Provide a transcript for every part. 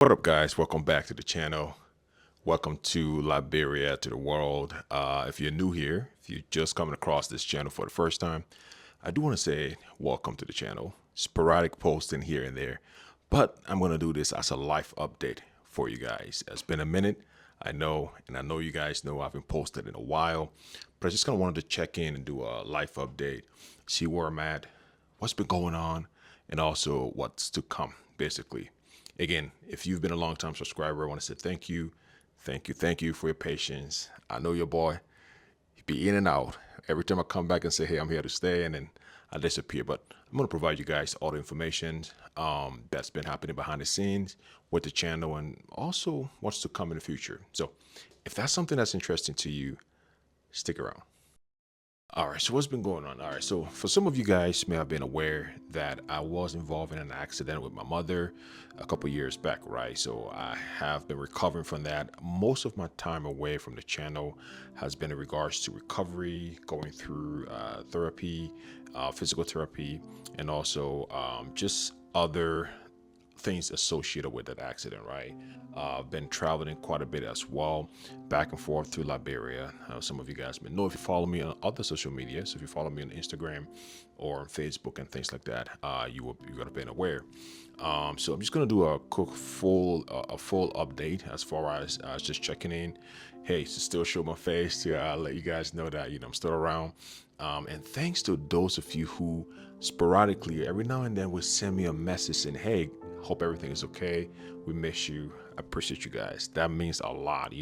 What up, guys? Welcome back to the channel. Welcome to Liberia, to the world. If you're new here, if you're just coming across this channel for the first time, I do want to say welcome to the channel. Sporadic posting here and there, but I'm going to do this as a life update for you guys. It's been a minute, I know, and I know you guys know I haven't posted in a while, but I just kind of wanted to check in and do a life update, see where I'm at, what's been going on, and also what's to come, basically. Again, if you've been a long time subscriber, I want to say thank you. Thank you for your patience. I know your boy, he be in and out. Every time I come back and say, hey, I'm here to stay, and then I disappear. But I'm going to provide you guys all the information that's been happening behind the scenes with the channel and also what's to come in the future. So if that's something that's interesting to you, stick around. All right, so what's been going on? All right, so for some of you guys may have been aware that I was involved in an accident with my mother a couple years back, right? So I have been recovering from that. Most of my time away from the channel has been in regards to recovery, going through therapy, physical therapy, and also just other things associated with that accident, right? I've been traveling quite a bit as well, back and forth to Liberia. Some of you guys may know if you follow me on other social media. So if you follow me on Instagram or on Facebook and things like that, you got to be aware. So I'm just gonna do a quick full update as far as just checking in. Hey, to still show my face to let you guys know that I'm still around. And thanks to those of you who sporadically, every now and then, will send me a message saying, hey, hope everything is okay. We miss you. I appreciate you guys. That means a lot,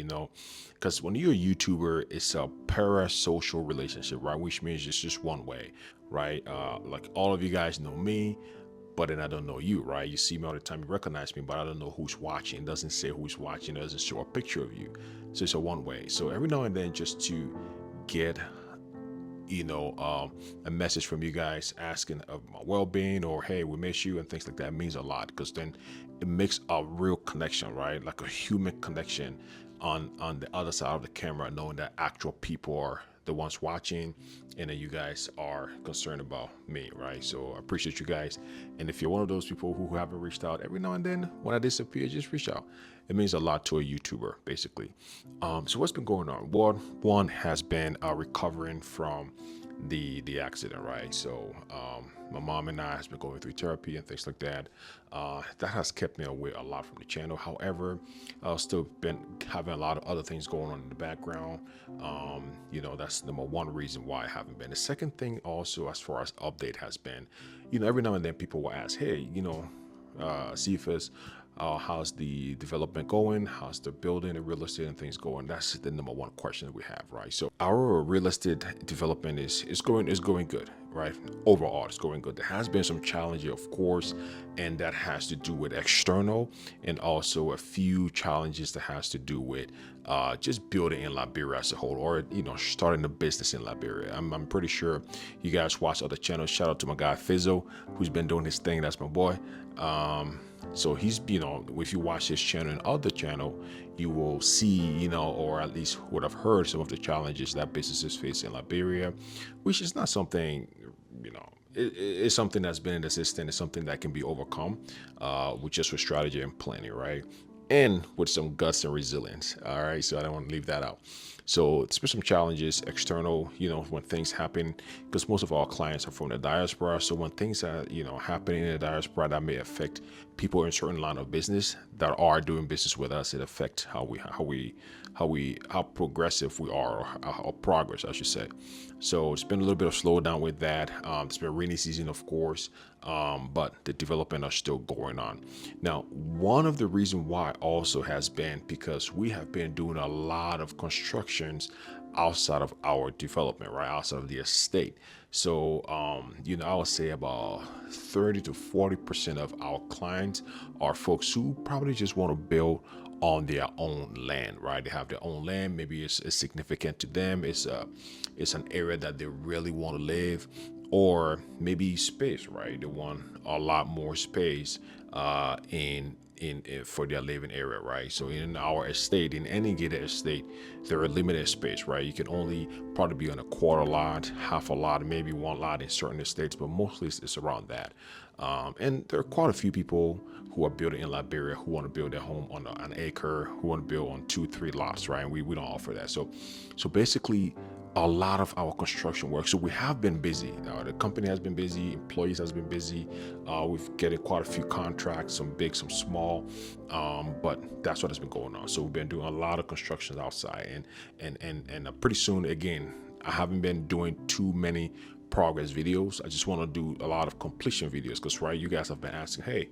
because when you're a YouTuber, it's a parasocial relationship, right? Which means it's just one way, right? Like all of you guys know me, but then I don't know you, right? You see me all the time, you recognize me, but I don't know who's watching. It doesn't say who's watching, it doesn't show a picture of you. So it's a one way. So every now and then, just to get a message from you guys asking of my well-being or hey, we miss you and things like that means a lot, because then it makes a real connection, right? Like a human connection on the other side of the camera, knowing that actual people are the ones watching and then you guys are concerned about me, right? So I appreciate you guys. And if you're one of those people who haven't reached out, every now and then when I disappear, just reach out. It means a lot to a YouTuber, basically. So what's been going on? One has been recovering from the accident, right? So my mom and I has been going through therapy and things like that. That has kept me away a lot from the channel. However, I've still been having a lot of other things going on in the background. That's number one reason why I haven't been. The second thing also, as far as update has been, every now and then people will ask, hey, Cephas, how's the development going? How's the building and real estate and things going? That's the number one question that we have, right? So our real estate development is going good, right? Overall, it's going good. There has been some challenges, of course, and that has to do with external and also a few challenges that has to do with just building in Liberia as a whole, or starting a business in Liberia. I'm pretty sure you guys watch other channels. Shout out to my guy Fizzo, who's been doing his thing. That's my boy. So he's, if you watch his channel and other channel, you will see, or at least would have heard some of the challenges that businesses face in Liberia, which is not something, it's something that's been in the system. It's something that can be overcome with just with strategy and planning, right? And with some guts and resilience. All right. So I don't want to leave that out. So it's been some challenges external, when things happen, because most of our clients are from the diaspora. So when things are, happening in the diaspora that may affect people in certain line of business that are doing business with us, it affects how progressive we are, or how progress, I should say. So it's been a little bit of slowdown with that. It's been rainy season, of course, but the development are still going on. Now, one of the reasons why also has been because we have been doing a lot of constructions outside of our development, right? Outside of the estate. So, I would say about 30 to 40% of our clients are folks who probably just want to build on their own land, right? They have their own land. Maybe it's significant to them. It's an area that they really want to live, or maybe space, right? They want a lot more space in in for their living area, right? So in our estate, in any gated estate, there are limited space, right? You can only probably be on a quarter lot, half a lot, maybe one lot in certain estates, but mostly it's around that. And there are quite a few people who are building in Liberia who want to build their home on an acre, who want to build on 2, 3 lots, right? And we don't offer that. So basically, a lot of our construction work. So we have been busy. The company has been busy. Employees has been busy. We've getting quite a few contracts, some big, some small. But that's what has been going on. So we've been doing a lot of constructions outside, and pretty soon again. I haven't been doing too many progress videos. I just want to do a lot of completion videos because right, you guys have been asking, hey,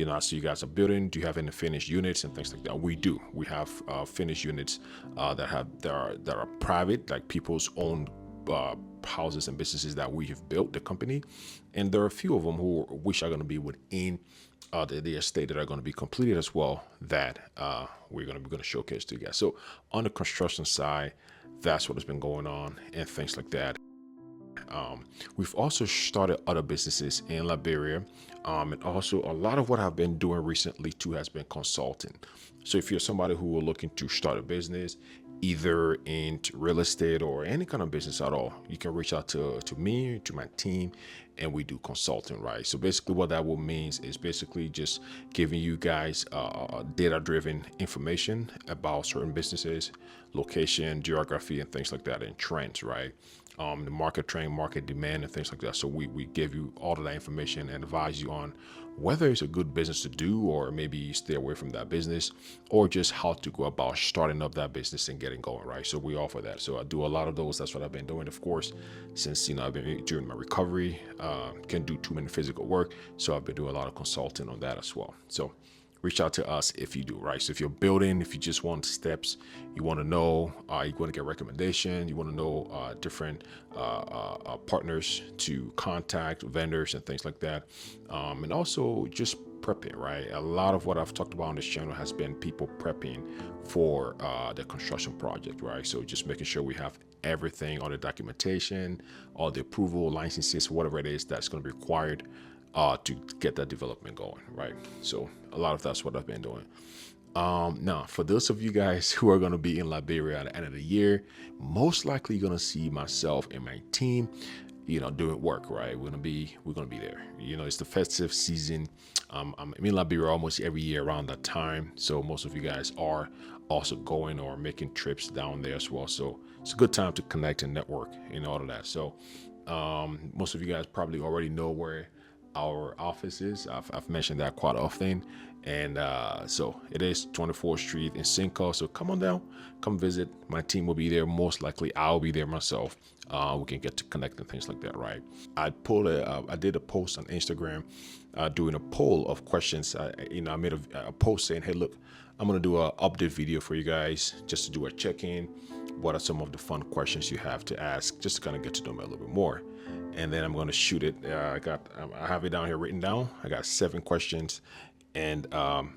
I see you guys are building. Do you have any finished units and things like that? We do. We have finished units that are private, like people's own houses and businesses that we have built, the company, and there are a few of them which are going to be within the estate that are going to be completed as well. That we're going to showcase to you guys. So on the construction side, that's what has been going on and things like that. We've also started other businesses in Liberia, and also a lot of what I've been doing recently too has been consulting. So if you're somebody who are looking to start a business, either in real estate or any kind of business at all, you can reach out to me, to my team, and we do consulting, right? So basically what that will means is basically just giving you guys data-driven information about certain businesses, location, geography, and things like that, and trends, right? The market trend, market demand, and things like that. So we give you all of that information and advise you on whether it's a good business to do, or maybe you stay away from that business, or just how to go about starting up that business and getting going, right? So we offer that. So I do a lot of those. That's what I've been doing, of course, since I've been during my recovery. Can't do too many physical work, so I've been doing a lot of consulting on that as well. So reach out to us if you do, right? So if you're building, if you just want steps, you want to know, you want to get recommendation, you want to know different partners to contact, vendors and things like that. And also just prepping, right? A lot of what I've talked about on this channel has been people prepping for the construction project, right? So just making sure we have everything, all the documentation, all the approval, licenses, whatever it is that's going to be required to get that development going, right? So a lot of that's what I've been doing. Now, for those of you guys who are going to be in Liberia at the end of the year, most likely you're going to see myself and my team, doing work, right? We're gonna be there. It's the festive season. I'm in Liberia almost every year around that time, so most of you guys are also going or making trips down there as well. So it's a good time to connect and network and all of that. So most of you guys probably already know where our office is. I've mentioned that quite often, and so it is 24th Street in Cinco. So come on down, come visit. My team will be there. Most likely I'll be there myself. We can get to connect and things like that, right? I did a post on Instagram doing a poll of questions. I made a post saying, hey, look, I'm gonna do an update video for you guys just to do a check-in. What are some of the fun questions you have to ask, just to kind of get to know me a little bit more? And then I'm going to shoot it. I have it down here written down. I got 7 questions, and I'm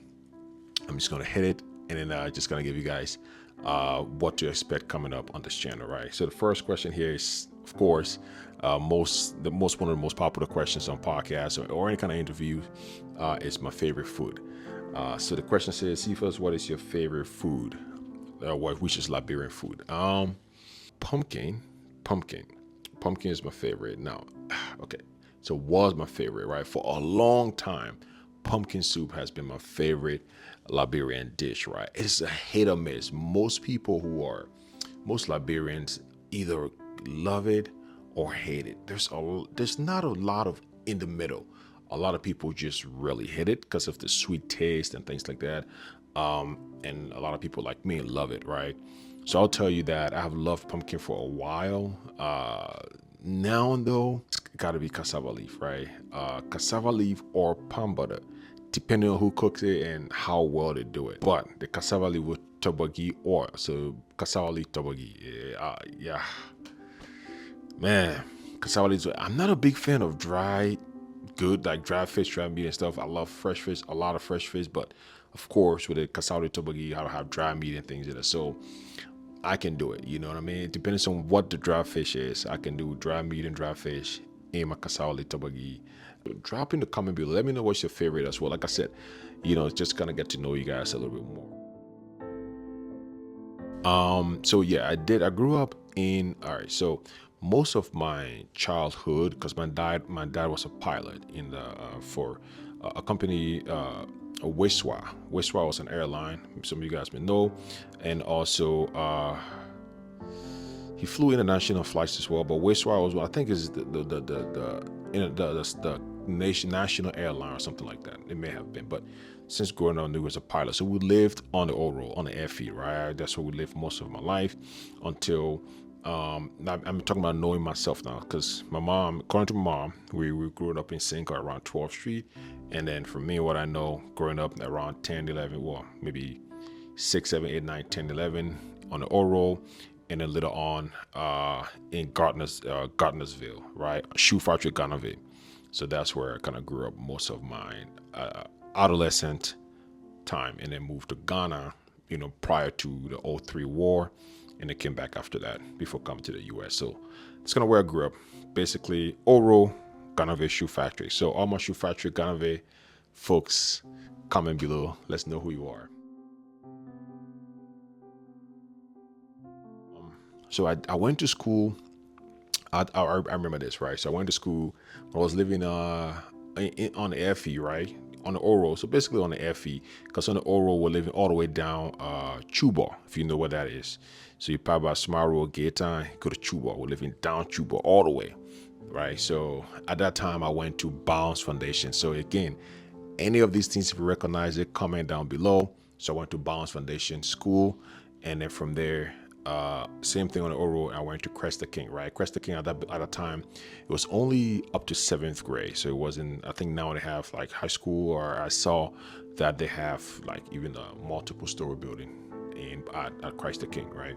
just going to hit it, and then just going to give you guys what to expect coming up on this channel, right? So the first question here is, of course, one of the most popular questions on podcasts or any kind of interview is my favorite food. So the question says, Cephas, what is your favorite food? Which is Liberian food? Pumpkin is my favorite. Now, okay, so was my favorite, right? For a long time, pumpkin soup has been my favorite Liberian dish, right? It's a hit or miss. Most Liberians either love it or hate it. There's not a lot of in the middle. A lot of people just really hate it because of the sweet taste and things like that. And a lot of people like me love it, right? So I'll tell you that I have loved pumpkin for a while. Now though, it's gotta be cassava leaf, right? Cassava leaf or palm butter, depending on who cooks it and how well they do it. But the cassava leaf with tobagi oil, so cassava leaf tobagi, yeah, man, cassava leaf. I'm not a big fan of dry fish, dry meat and stuff. I love fresh fish, a lot of fresh fish, but of course with the cassava leaf tobagi, you have dry meat and things in it. So I can do it, you know what I mean? It depends on what the dry fish is. I can do dry meat and dry fish in my cassava leaf tobagi. Drop in the comment below. Let me know what's your favorite as well. Like I said, just kind of get to know you guys a little bit more. So yeah, I grew up in, all right, so most of my childhood, because my dad was a pilot in the for a company, Wiswa. Wiswa was an airline, some of you guys may know. And also he flew international flights as well, but Wiswa was, I think, is the national airline or something like that. It may have been, but since growing up, I knew he was a pilot. So we lived on the old on the airfield, right? That's where we lived most of my life until I'm talking about knowing myself now, because my mom, according to my mom, we grew up in Cinco around 12th Street. And then for me, what I know growing up around 10, 11, well, maybe 6, 7, 8, 9, 10, 11 on the Oro, and then later on in Gardnersville, right? Shoe factory, Gardnerville. So that's where I kind of grew up most of my adolescent time, and then moved to Ghana, prior to the '03 war, and then came back after that before coming to the US. So it's kind of where I grew up. Basically, Oro, Gardnerville Shoe Factory. So all my Shoe Factory, Gardnerville folks, comment below. Let's know who you are. So I went to school. I remember this, right? So I went to school. I was living on the airfield, right? On the Oro. So basically on the airfield, because on the Oro we're living all the way down Chuba, if you know what that is. So you pass by Smile Road, Gaetan, go to Chuba. We're living down Chuba all the way, right? So at that time I went to Bounce Foundation. So again, any of these things, if you recognize it, comment down below. So I went to Bounce Foundation School, and then from there, same thing on the Oro. I went to Crest the King, right? Crest the King at that time, it was only up to 7th grade, so it wasn't. I think now they have like high school, or I saw that they have like even a multiple story building at Christ the King, right?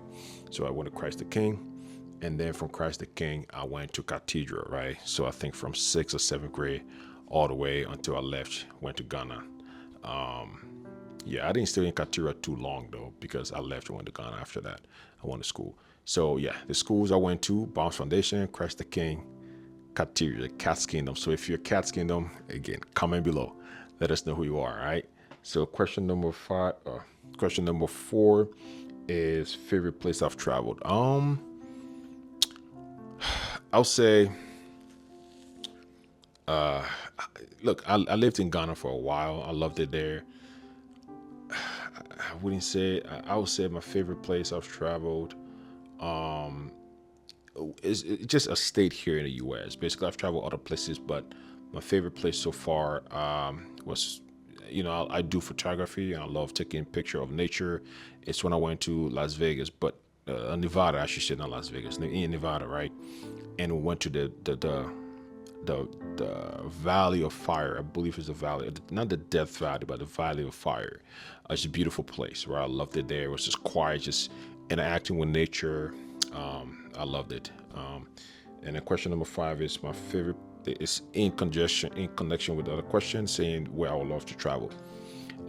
So I went to Christ the King, and then from Christ the King, I went to Cathedral, right? So I think from 6th or 7th grade all the way until I left, went to Ghana. Yeah, I didn't stay in Cathedral too long though, because I left and went to Ghana after that. I went to school. So yeah, the schools I went to: Bounce Foundation, Christ the King, Cathedral, Cat's Kingdom. So if you're Cat's Kingdom, again, comment below. Let us know who you are, all right? So question number 4 is favorite place I've traveled. I'll say, look, I lived in Ghana for a while. I loved it there. I wouldn't say, I would say my favorite place I've traveled is just a state here in the US. Basically, I've traveled other places, but my favorite place so far was, I do photography and I love taking picture of nature. It's when I went to Las Vegas, but Nevada, I should say, not Las Vegas, in Nevada, right? And we went to the Valley of Fire. I believe it's the valley, not the Death Valley, but the Valley of Fire. It's a beautiful place, right? I loved it there. It was just quiet, just interacting with nature. I loved it. And then question number 5 is my favorite. It's in connection with the other question, saying where I would love to travel.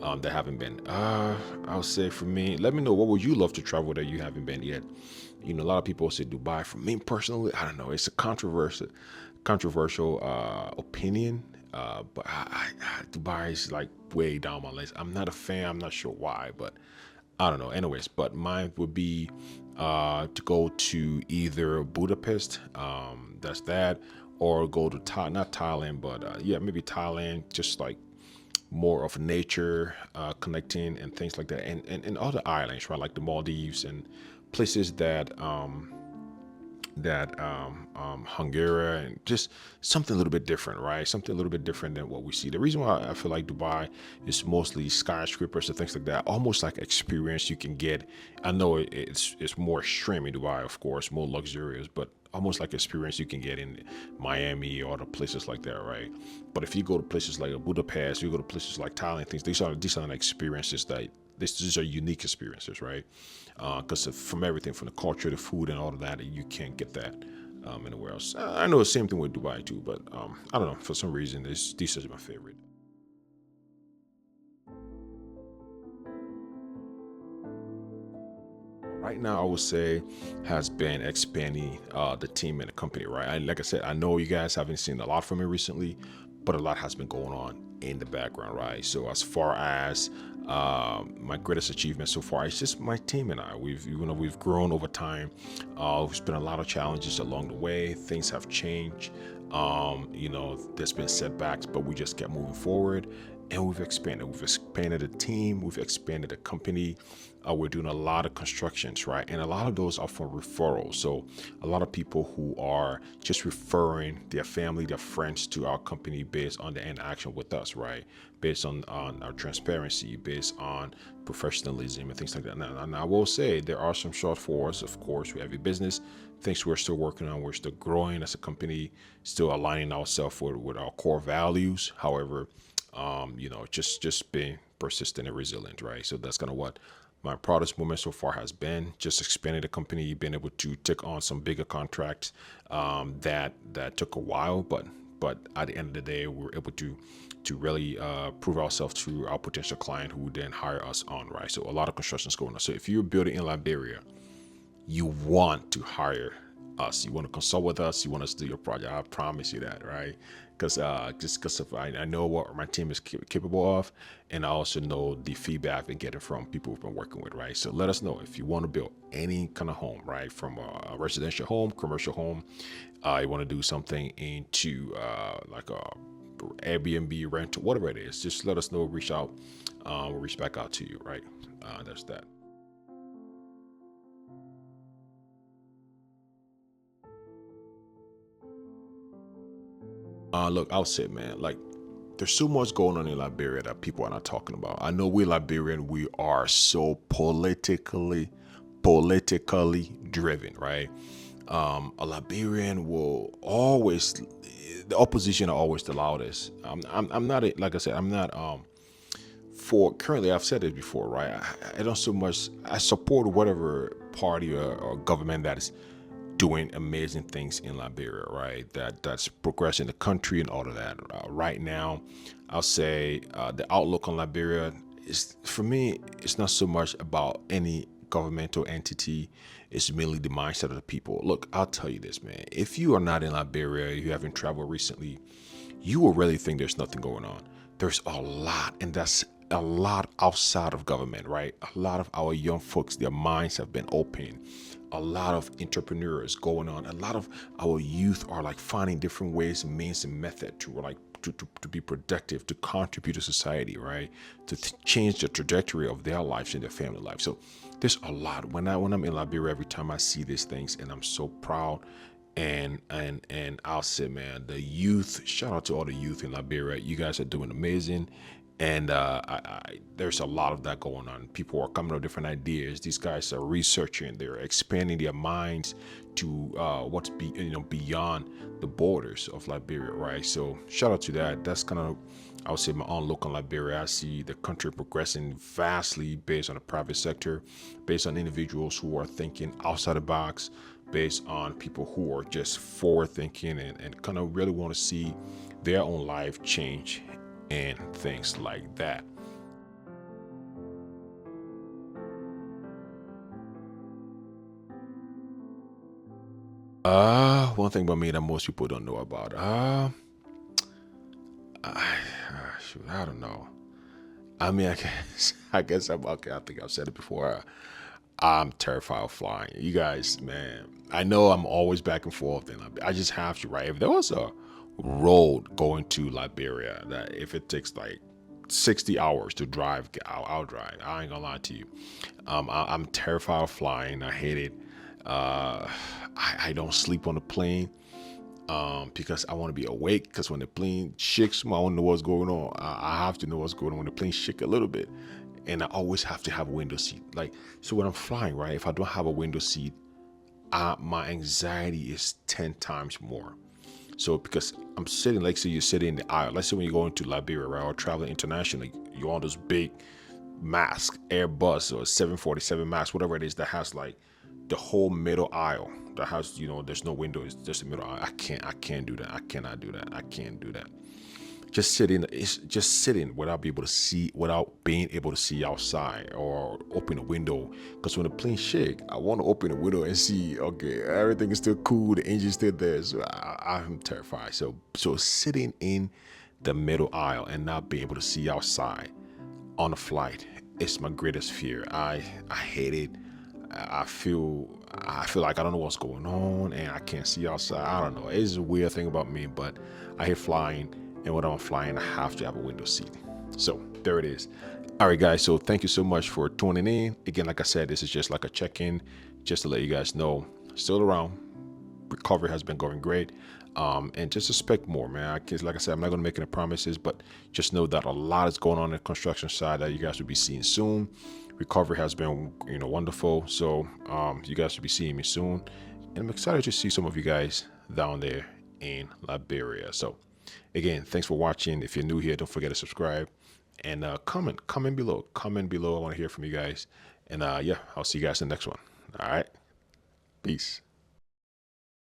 That haven't been. I would say for me, let me know, what would you love to travel that you haven't been yet? A lot of people say Dubai. For me personally, I don't know. It's a controversial opinion, but Dubai is like way down my list. I'm not a fan. I'm not sure why, but I don't know. Anyways, but mine would be to go to either Budapest, that's that, or go to not Thailand, but yeah, maybe Thailand, just like more of nature, connecting and things like that, and other islands, right, like the Maldives and places that Hungary, and just something a little bit different, right? Something a little bit different than what we see. The reason why I feel like Dubai is mostly skyscrapers and things like that, almost like experience you can get. I know it's more extreme in Dubai, of course, more luxurious, but almost like experience you can get in Miami or other places like that, right? But if you go to places like Budapest, you go to places like Thailand, things, these are experiences that these are unique experiences, right? Because from everything, from the culture, the food, and all of that, you can't get that anywhere else. I know the same thing with Dubai too, but I don't know. For some reason, these are my favorite. Right now, I would say has been expanding the team and the company, right? Like I said, I know you guys haven't seen a lot from me recently, but a lot has been going on in the background, right? So as far as my greatest achievement so far, it's just my team and I. We've grown over time. We've been a lot of challenges along the way. Things have changed. There's been setbacks, but we just kept moving forward, and we've expanded. We've expanded the team. We've expanded the company. We're doing a lot of constructions, right? And a lot of those are from referrals. So a lot of people who are just referring their family, their friends to our company based on the interaction with us, right? Based on our transparency, based on professionalism and things like that. Now, and I will say there are some shortfalls. Of course, we have a business, things we're still working on. We're still growing as a company, still aligning ourselves with our core values. However, just being persistent and resilient, right? So that's kind of what my proudest moment so far has been, just expanding the company, being able to take on some bigger contracts that took a while, but at the end of the day, we were able to really prove ourselves to our potential client who would then hire us on, right? So a lot of construction's going on. So if you're building in Liberia, you want to hire us, you want to consult with us, you want us to do your project, I promise you that, right? Because just because I know what my team is capable of, and I also know the feedback I've been getting from people we've been working with, right? So let us know if you want to build any kind of home, right? From a residential home, commercial home, you want to do something into like a Airbnb rent, whatever it is, just let us know, reach out, we'll reach back out to you, right? That's that. Look, I'll say, man, like there's so much going on in Liberia that people are not talking about. I know we Liberian, we are so politically driven, right? A Liberian will always, the opposition are always the loudest. I'm not, like I said, I'm not, for currently, I've said it before, right? I don't so much, I support whatever party or government that is doing amazing things in Liberia, right? That's progressing the country and all of that. Right now, I'll say the outlook on Liberia is, for me, it's not so much about any governmental entity. It's mainly the mindset of the people. Look, I'll tell you this, man. If you are not in Liberia, you haven't traveled recently, you will really think there's nothing going on. There's a lot, and that's a lot outside of government, right? A lot of our young folks, their minds have been opened. A lot of entrepreneurs going on. A lot of our youth are like finding different ways, means, and method to like to be productive, to contribute to society, right? To change the trajectory of their lives and their family life. So there's a lot. When I'm in Liberia, every time I see these things, and I'm so proud. And I'll say, man, the youth. Shout out to all the youth in Liberia. You guys are doing amazing, and there's a lot of that going on. People are coming up with different ideas. These guys are researching. They're expanding their minds to what's beyond the borders of Liberia, right? So shout out to that. That's kind of, I would say, my own look on Liberia. I see the country progressing vastly based on the private sector, based on individuals who are thinking outside the box, based on people who are just forward thinking and kind of really want to see their own life change and things like that. One thing about me that most people don't know about. I, shoot, I don't know. I mean, I guess, I guess I'm okay. I think I've said it before. I'm terrified of flying. You guys, man, I know I'm always back and forth, and I just have to, right? If there was a road going to Liberia that if it takes like 60 hours to drive, I'll drive. I ain't gonna lie to you. I'm terrified of flying. I hate it. I don't sleep on the plane because I want to be awake. Because when the plane shakes, I want to know what's going on. I have to know what's going on when the plane shake a little bit, and I always have to have a window seat. Like, so when I'm flying, right? If I don't have a window seat, my anxiety is 10 times more. So because I'm sitting, like, say you're sitting in the aisle. Let's say when you're going to Liberia, right, or traveling internationally, you're on those big mask, Airbus or 747 mask, whatever it is that has like the whole middle aisle. That has, there's no window, it's just a middle aisle. I can't do that. I cannot do that. I can't do that. Just sitting without being able to see outside or open a window. Because when the plane shake, I want to open a window and see, okay, everything is still cool, the engine's still there. So I'm terrified. So sitting in the middle aisle and not be able to see outside on a flight. It's my greatest fear. I hate it. I feel like I don't know what's going on and I can't see outside. I don't know. It's a weird thing about me, but I hate flying, and when I'm flying, I have to have a window seat. So there it is. All right, guys. So thank you so much for tuning in. Again, like I said, this is just like a check-in, just to let you guys know, still around. Recovery has been going great. And just expect more, man. Like I said, I'm not going to make any promises, but just know that a lot is going on the construction side that you guys will be seeing soon. Recovery has been, wonderful. So you guys will be seeing me soon. And I'm excited to see some of you guys down there in Liberia. So again, thanks for watching. If you're new here, don't forget to subscribe and comment below. Comment below. I want to hear from you guys. And yeah, I'll see you guys in the next one. All right. Peace.